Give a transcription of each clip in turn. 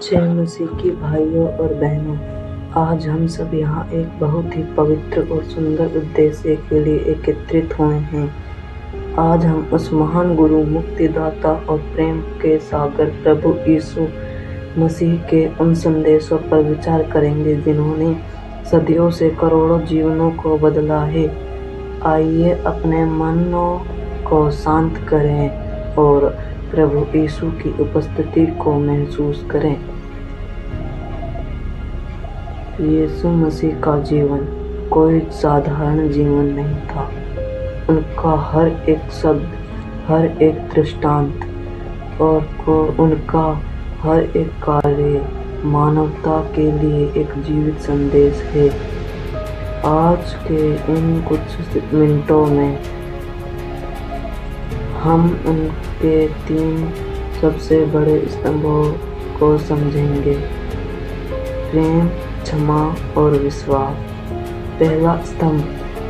जय मसीह की भाइयों और बहनों, आज हम सब यहाँ एक बहुत ही पवित्र और सुंदर उद्देश्य के लिए एकत्रित हुए हैं। आज हम उस महान गुरु, मुक्तिदाता और प्रेम के सागर प्रभु यीशु मसीह के उन संदेशों पर विचार करेंगे जिन्होंने सदियों से करोड़ों जीवनों को बदला है। आइए अपने मनों को शांत करें और प्रभु यीशु की उपस्थिति को महसूस करें। यीशु मसीह का जीवन कोई साधारण जीवन नहीं था। उनका हर एक शब्द, हर एक दृष्टांत और उनका हर एक कार्य मानवता के लिए एक जीवित संदेश है। आज के इन कुछ मिनटों में हम उनके 3 सबसे बड़े स्तंभों को समझेंगे: प्रेम, क्षमा और विश्वास। पहला स्तंभ,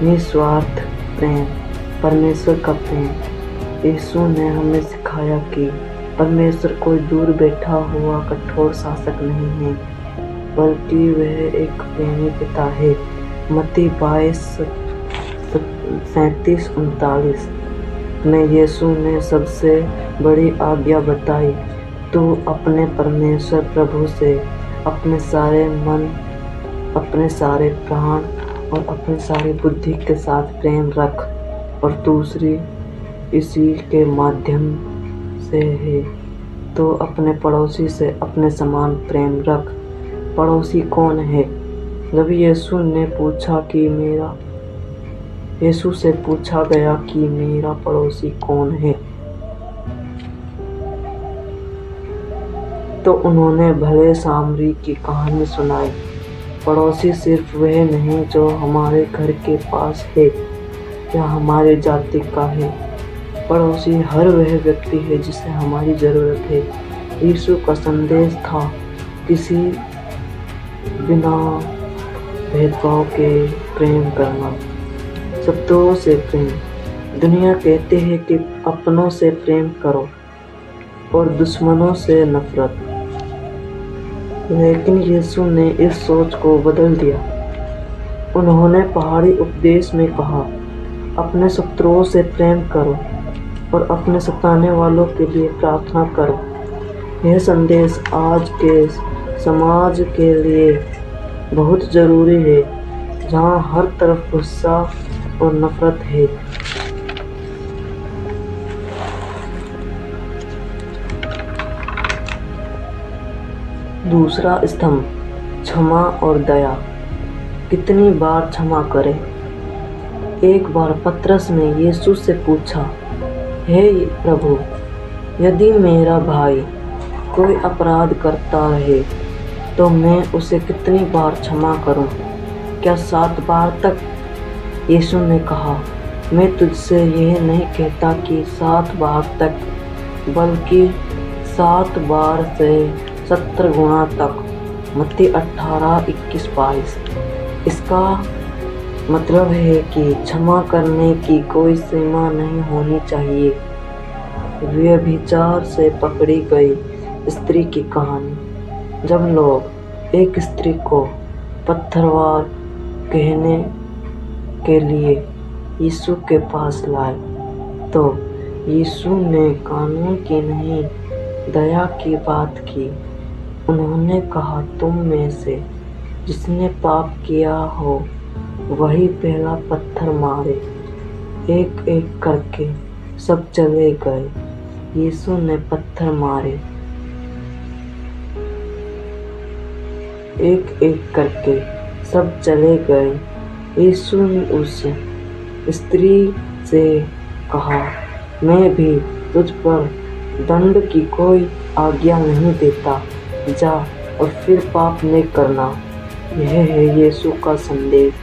निस्वार्थ प्रेम, परमेश्वर का प्रेम। यीशु ने हमें सिखाया कि परमेश्वर कोई दूर बैठा हुआ कठोर शासक नहीं है, बल्कि वह एक प्रेमी पिता है। मत्ती 22:37-39 में यीशु ने सबसे बड़ी आज्ञा बताई, तू अपने परमेश्वर प्रभु से अपने सारे मन, अपने सारे प्राण और अपनी सारी बुद्धि के साथ प्रेम रख, और दूसरी इसी के माध्यम से है, तो अपने पड़ोसी से अपने समान प्रेम रख। पड़ोसी कौन है? जब यीशु से पूछा गया कि मेरा पड़ोसी कौन है, तो उन्होंने भले सामरी की कहानी सुनाई। पड़ोसी सिर्फ वह नहीं जो हमारे घर के पास है या हमारे जाति का है। पड़ोसी हर वह व्यक्ति है जिसे हमारी ज़रूरत है। यीशु का संदेश था किसी बिना भेदभाव के प्रेम करना, शत्रुओं से प्रेम। दुनिया कहते हैं कि अपनों से प्रेम करो और दुश्मनों से नफरत, लेकिन यीशु ने इस सोच को बदल दिया। उन्होंने पहाड़ी उपदेश में कहा, अपने शत्रुओं से प्रेम करो और अपने सताने वालों के लिए प्रार्थना करो। यह संदेश आज के समाज के लिए बहुत ज़रूरी है, जहाँ हर तरफ गुस्सा और नफरत है। दूसरा स्तंभ, क्षमा और दया। कितनी बार क्षमा करें? एक बार पतरस ने यीशु से पूछा, हे प्रभु, यदि मेरा भाई कोई अपराध करता रहे तो मैं उसे कितनी बार क्षमा करूं? क्या 7 बार तक? यीशु ने कहा, मैं तुझसे यह नहीं कहता कि 7 बार तक, बल्कि 7 बार से 70 गुना तक। मत्ती 18:21-22। इसका मतलब है कि क्षमा करने की कोई सीमा नहीं होनी चाहिए। व्यभिचार से पकड़ी गई स्त्री की कहानी। जब लोग एक स्त्री को पत्थरवार कहने के लिए यीशु के पास लाए, तो यीशु ने कानून की नहीं, दया की बात की। उन्होंने कहा, तुम में से जिसने पाप किया हो वही पहला पत्थर मारे। एक एक करके सब चले गए। यीशु ने पत्थर मारे। एक एक करके सब चले गए। यीशु ने उस स्त्री से कहा, मैं भी तुझ पर दंड की कोई आज्ञा नहीं देता, जा और फिर पाप नहीं करना। यह है यीशु का संदेश।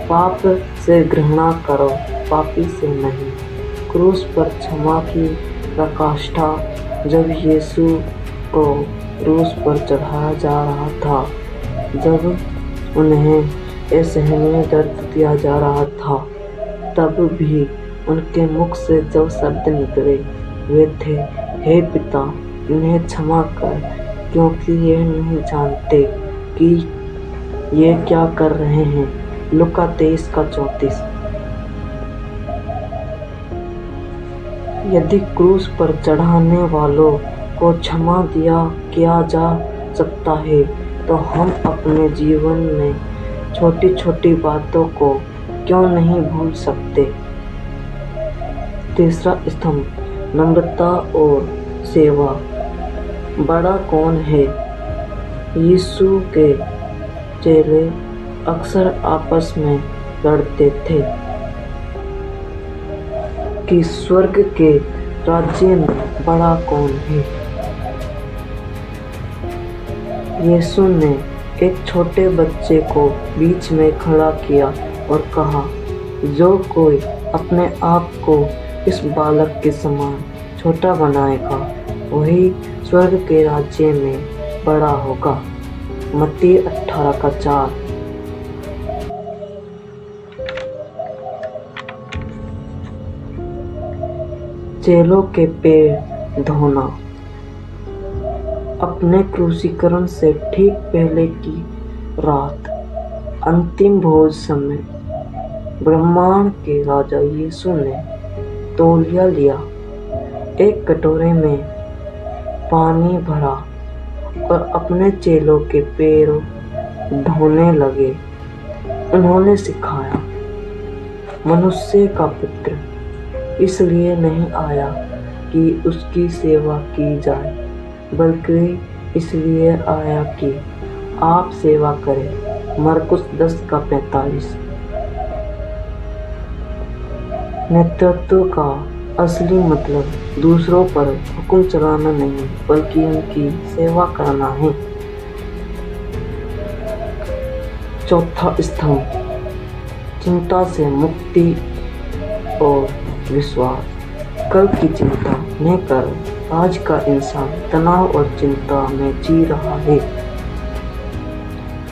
पाप से घृणा करो, पापी से नहीं। क्रूस पर क्षमा की प्रकाष्ठा। जब यीशु को क्रूस पर चढ़ाया जा रहा था, जब उन्हें असहनीय दर्द दिया जा रहा था, तब भी उनके मुख से जो शब्द निकले वे थे, हे पिता, इन्हें क्षमा कर, क्योंकि ये नहीं जानते कि ये क्या कर रहे हैं। लूका 23:34। यदि क्रूस पर चढ़ाने वालों को क्षमा किया जा सकता है, तो हम अपने जीवन में छोटी छोटी बातों को क्यों नहीं भूल सकते। तीसरा स्तंभ, नम्रता और सेवा। बड़ा कौन है? यीशु के चेले अक्सर आपस में लड़ते थे कि स्वर्ग के राज्य में बड़ा कौन है। यीशु ने एक छोटे बच्चे को बीच में खड़ा किया और कहा, जो कोई अपने आप को इस बालक के समान छोटा बनाएगा, वही स्वर्ग के राज्य में बड़ा होगा। मत्ती 18:4। चेलों के पैर धोना। अपने क्रूसीकरण से ठीक पहले की रात, अंतिम भोज समय, ब्रह्मांड के राजा यीशु ने तौलिया लिया, एक कटोरे में पानी भरा और अपने चेलों के पैर धोने लगे। उन्होंने सिखाया, मनुष्य का पुत्र इसलिए नहीं आया कि उसकी सेवा की जाए, बल्कि इसलिए आया कि आप सेवा करें। मरकुस 10:45। नेतृत्व का असली मतलब दूसरों पर हुक्म चलाना नहीं, बल्कि उनकी सेवा करना है। चौथा स्तंभ, चिंता से मुक्ति और विश्वास। कल की चिंता न करो। आज का इंसान तनाव और चिंता में जी रहा है।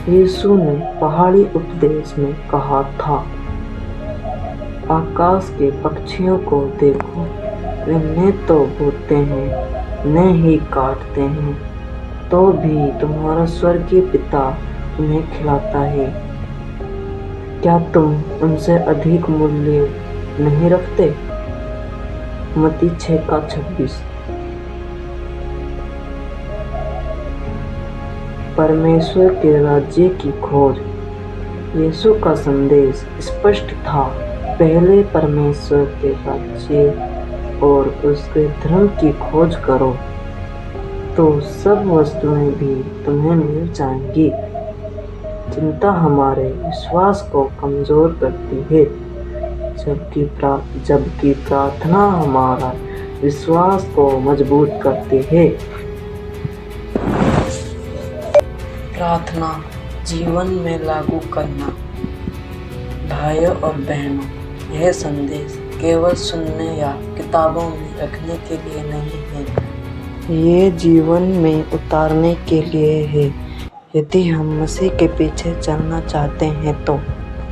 यीशु ने पहाड़ी उपदेश में कहा था, आकाश के पक्षियों को देखो, वे न तो बोते हैं न ही काटते हैं, तो भी तुम्हारा स्वर्गीय पिता उन्हें खिलाता है। क्या तुम उनसे अधिक मूल्य नहीं रखते? मत्ती 6:26। परमेश्वर के राज्य की खोज। यीशु का संदेश स्पष्ट था, पहले परमेश्वर के राज्य और उसके धर्म की खोज करो, तो सब वस्तुएं भी तुम्हें मिल जाएंगी। चिंता हमारे विश्वास को कमजोर करती है, जबकि प्रार्थना हमारा विश्वास को मजबूत करती है। प्रार्थना जीवन में लागू करना। भाइयों और बहनों, यह संदेश केवल सुनने या किताबों में रखने के लिए नहीं है, ये जीवन में उतारने के लिए है। यदि हम मसीह के पीछे चलना चाहते हैं, तो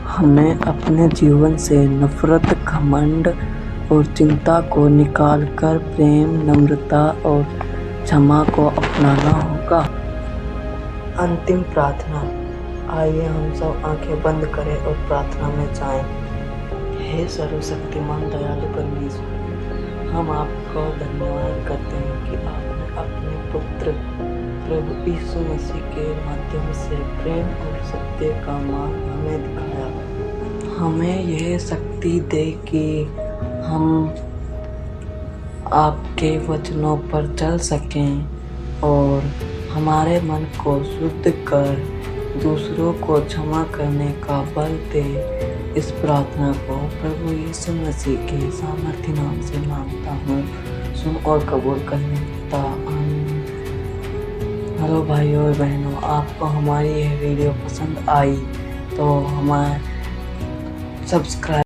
हमें अपने जीवन से नफरत, घमंड और चिंता को निकालकर प्रेम, नम्रता और क्षमा को अपनाना होगा। अंतिम प्रार्थना। आइए हम सब आंखें बंद करें और प्रार्थना में जाएं। हे सर्वशक्तिमान दयालु परमेश्वर, हम आपको धन्यवाद करते हैं कि आपने अपने पुत्र प्रभु यीशु मसीह के माध्यम से प्रेम और सत्य का मार्ग हमें दिखाया। हमें यह शक्ति दे कि हम आपके वचनों पर चल सकें और हमारे मन को शुद्ध कर दूसरों को क्षमा करने का बल दे। इस प्रार्थना को प्रभु यीशु मसीह के सामर्थ्य नाम से मांगता हूँ, सुन और कबूल करने पिता, आमीन। हेलो भाइयों और बहनों, आपको हमारी यह वीडियो पसंद आई तो हमारे सब्सक्राइब